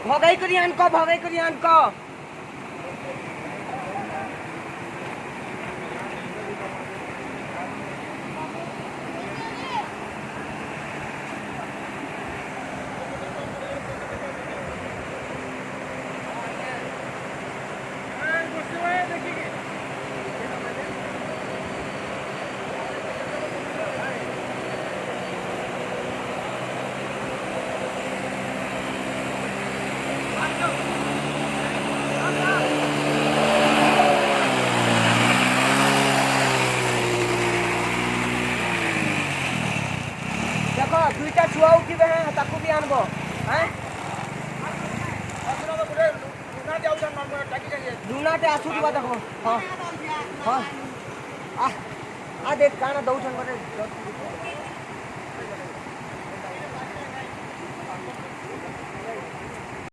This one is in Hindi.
भगाई करी आनको देखो दुईटा छुआ उठिबे हैं ताकू भी आनबो हैं लुनाटे आसुवा देखो हाँ हाँ आ देख काना दौछन करे